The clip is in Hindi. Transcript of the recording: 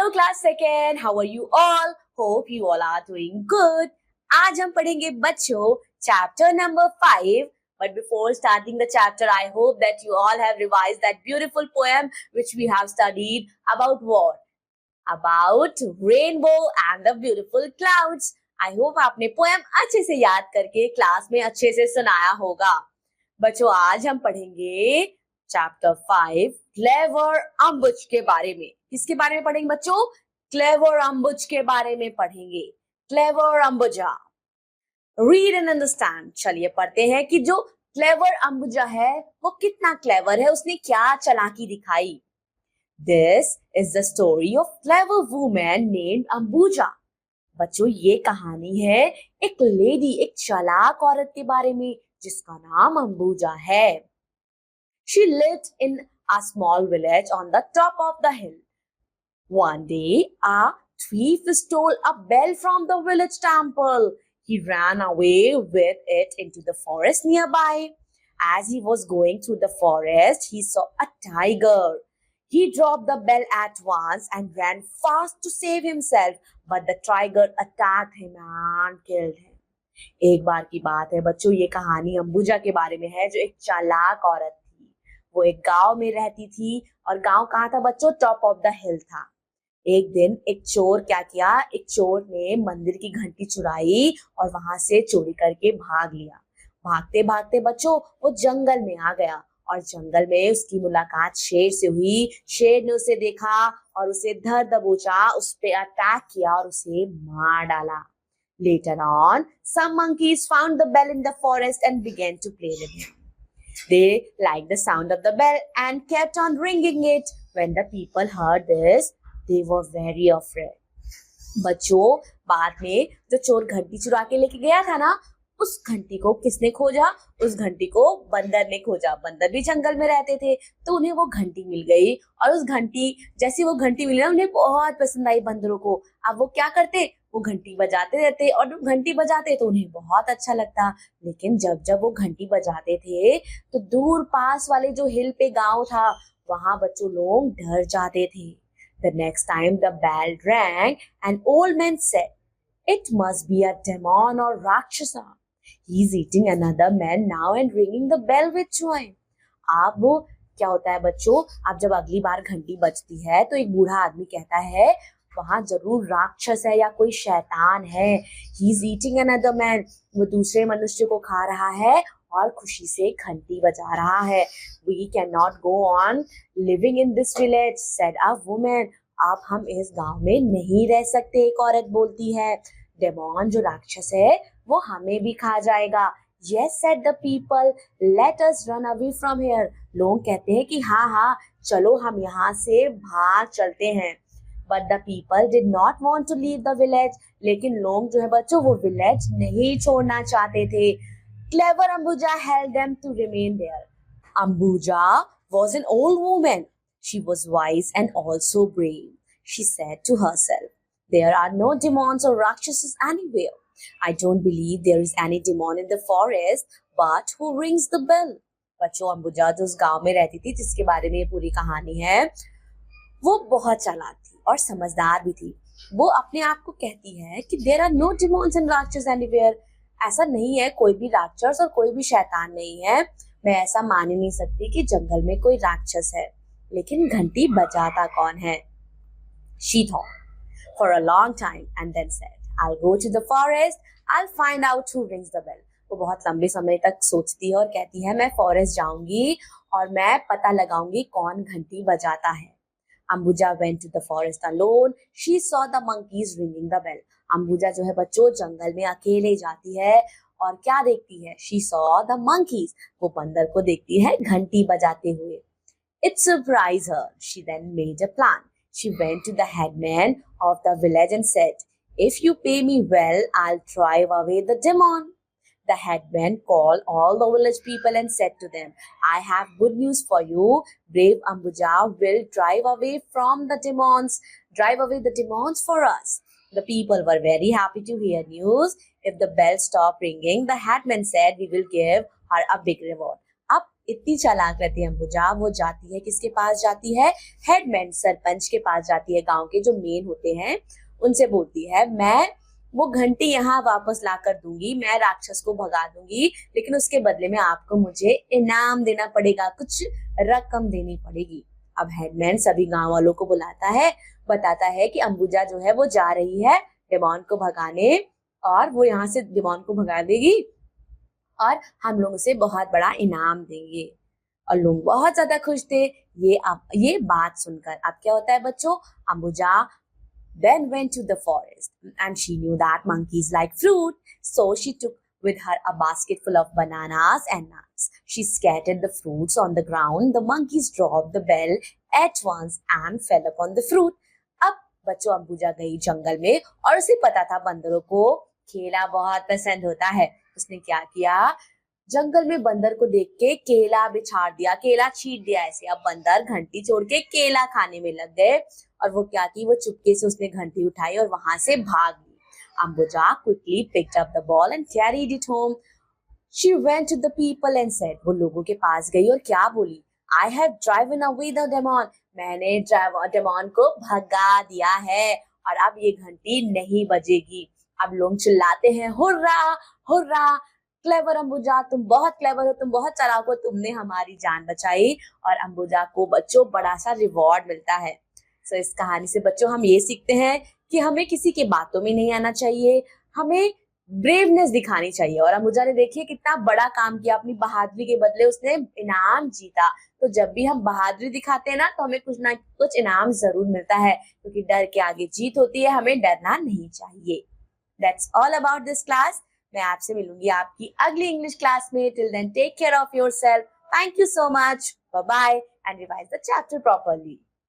Hello class second, how are you all? Hope you all are doing good. आज हम पढ़ेंगे बच्चों chapter number 5. But before starting the chapter, I hope that you all have revised that beautiful poem which we have studied about what? About rainbow and the beautiful clouds. I hope आपने poem अच्छे से याद करके क्लास में अच्छे से सुनाया होगा. बच्चों आज हम पढ़ेंगे चैप्टर 5 क्लेवर अम्बुज के बारे में. किसके बारे में पढ़ेंगे बच्चों? क्लेवर अम्बुज के बारे में पढ़ेंगे. Clever Ambuja. Read and understand. चलिए पढ़ते हैं कि जो क्लेवर अंबुजा है वो कितना क्लेवर है, उसने क्या चालाकी दिखाई. This is the story of clever woman named Ambuja. बच्चों ये कहानी है एक लेडी, एक चालाक औरत के बारे में जिसका नाम अंबुजा है. She lived in a small village on the top of the hill. One day, a thief stole a bell from the village temple. He ran away with it into the forest nearby. As he was going through the forest, he saw a tiger. He dropped the bell at once and ran fast to save himself, but the tiger attacked him and killed him. एक बार की बात है बच्चों, ये कहानी अंबुजा के बारे में है जो एक चालाक औरत थी. वो एक गांव में रहती थी और गांव कहाँ था बच्चों? टॉप ऑफ द हिल था. एक दिन एक चोर क्या किया? एक चोर ने मंदिर की घंटी चुराई और वहां से चोरी करके भाग लिया. भागते भागते बच्चों वो जंगल में आ गया और जंगल में उसकी मुलाकात शेर से हुई. शेर ने उसे देखा और उसे धर दबोचा, उस पे अटैक किया और उसे मार डाला. Later on, some monkeys found the bell in the forest and began to play with him. They liked the sound of the bell and kept on ringing it. When the people heard this, they were very afraid. बच्चों बाद में जो चोर घंटी चुरा के लेके गया था ना, उस घंटी को किसने खोजा? उस घंटी को बंदर ने खोजा. बंदर भी जंगल में रहते थे तो उन्हें वो घंटी मिल गई और उस घंटी जैसी वो घंटी मिली ना, उन्हें बहुत पसंद आई बंदरों को. अब वो क्या करते? वो घंटी बजाते रहते और घंटी बजाते तो उन्हें बहुत अच्छा लगता. लेकिन जब जब वो घंटी बजाते थे तो दूर पास वाले जो हिल पे गांव था वहां बच्चों लोग डर जाते थे. The next time the bell rang, an old man said, "It must be a demon or rakshasa. He's eating another man now and ringing the bell with joy." अब वो क्या होता है बच्चों? अब जब अगली बार घंटी बजती है तो एक बूढ़ा आदमी कहता है वहां जरूर राक्षस है या कोई शैतान है. He's eating another man. वो दूसरे मनुष्य को खा रहा है और खुशी से घंटी बजा रहा है. We cannot go on living in this village, said a woman. अब हम इस गांव में नहीं रह सकते, एक औरत बोलती है. डेमोन जो राक्षस है वो हमें भी खा जाएगा. Yes, said the people. Let us run away from here. लोग कहते हैं कि हाँ हाँ चलो हम यहाँ से भाग चलते हैं. But the people did not want to leave the village. लेकिन लोग जो है बच्चों वो विलेज नहीं छोड़ना चाहते थे. Clever Ambuja held them to remain there. Ambuja was an old woman. She was wise and also brave. She said to herself, "There are no demons or rakshasas anywhere. I don't believe there is any demon in the forest, but who rings the bell?" बच्चों अंबुजा जो उस गांव में रहती थी जिसके बारे में ये पूरी कहानी है, वो बहुत चालाक थी और समझदार भी थी. वो अपने आप को कहती है कि देयर आर नो डिमॉन्स एंड राक्षस एनीवेयर. ऐसा नहीं है, कोई भी राक्षस और कोई भी शैतान नहीं है. मैं ऐसा मान ही नहीं सकती कि जंगल में कोई राक्षस है. लेकिन घंटी बजाता कौन है? She thought for a long time and then said, "I'll go to the forest. I'll find out who rings the bell." वो बहुत लंबे समय तक सोचती है और कहती है मैं फॉरेस्ट जाऊंगी और मैं पता लगाऊंगी कौन घंटी बजाता है. Ambuja went to the forest alone. She saw the monkeys ringing the bell. Ambuja जो है बच्चों जंगल में अकेले जाती है और क्या देखती है? She saw the monkeys. वो बंदर को देखती है घंटी बजाते हुए. It surprised her. She then made a plan. She went to the headman of the village and said, "If you pay me well, I'll drive away the demon." The headman called all the village people and said to them, "I have good news for you. Brave Ambuja will drive away the demons for us." The people were very happy to hear news. If the bell stopped ringing, the headman said, "We will give her a big reward." अब इतनी चालाक रहती है अंबुजा, वो जाती है किसके पास जाती है? हेडमैन, सरपंच के पास जाती है, गांव के जो मेन होते हैं उनसे बोलती है मैं वो घंटी यहाँ वापस ला कर दूंगी, मैं राक्षस को भगा दूंगी, लेकिन उसके बदले में आपको मुझे इनाम देना पड़ेगा, कुछ रकम देनी पड़ेगी। अब हेडमैन सभी गांव वालों को बुलाता है, बताता है कि अंबुजा जो है वो जा रही है डेमोन को भगाने, और वो यहाँ से डेमोन को भगा देगी और हम लोग उसे बहुत बड़ा इनाम देंगे। और लोग बहुत ज्यादा खुश थे ये बात सुनकर। अब क्या होता है बच्चों? Ambuja then went to the forest and she knew that monkeys like fruit, so she took with her a basket full of bananas and nuts. She scattered the fruits on the ground. The monkeys dropped the bell at once and fell upon the fruit. अब बच्चों अंबुजा गई जंगल में और उसे पता था बंदरों को केला बहुत पसंद होता है। उसने क्या किया? जंगल में बंदर को देख के केला बिछाड़ दिया, केला छीट दिया ऐसे। अब बंदर घंटी छोड़ के केला खाने में लग गए और वो क्या की, वो चुपके से उसने घंटी उठाई और वहां से भाग ली। Ambuja quickly picked up the ball and carried it home. She went to the people and said, वो लोगों के पास गई और क्या बोली? I have driven away the demon. मैंने डेमोन को भगा दिया है और अब ये घंटी नहीं बजेगी। अब लोग चिल्लाते हैं हुर्रा हुर्रा, क्लेवर अंबुजा, तुम बहुत क्लेवर हो, तुम बहुत चालाक हो, तुमने हमारी जान बचाई। और अंबुजा को बच्चों बड़ा सा रिवॉर्ड मिलता है। सो इस कहानी से बच्चों हम ये सीखते हैं कि हमें किसी के बातों में नहीं आना चाहिए, हमें ब्रेवनेस दिखानी चाहिए। और अंबुजा ने देखिए कितना बड़ा काम किया, अपनी बहादुरी के बदले उसने इनाम जीता। तो जब भी हम बहादुरी दिखाते हैं ना, तो हमें कुछ ना कुछ इनाम जरूर मिलता है, क्योंकि डर के आगे जीत होती है, हमें डरना नहीं चाहिए। That's all about this class. मैं आपसे मिलूंगी आपकी अगली इंग्लिश क्लास में। Till then, take care of yourself. Thank you so much. Bye bye and revise the chapter properly.